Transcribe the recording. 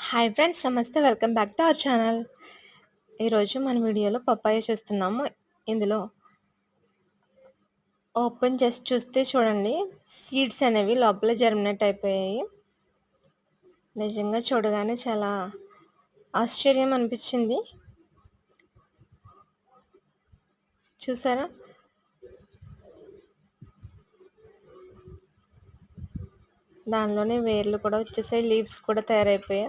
Hi friends నమస్తే welcome back to our channel. ఈరోజు మన వీడియోలో పప్పాయ చూస్తున్నాము. ఇందులో ఓపెన్ చేసి చూస్తే చూడండి, సీడ్స్ అనేవి లోపల జర్మినేట్ అయిపోయాయి. నిజంగా చూడగానే చాలా ఆశ్చర్యం అనిపించింది. చూసారా, దానిలోనే వేర్లు కూడా వచ్చేసాయి, లీవ్స్ కూడా తయారైపోయాయి.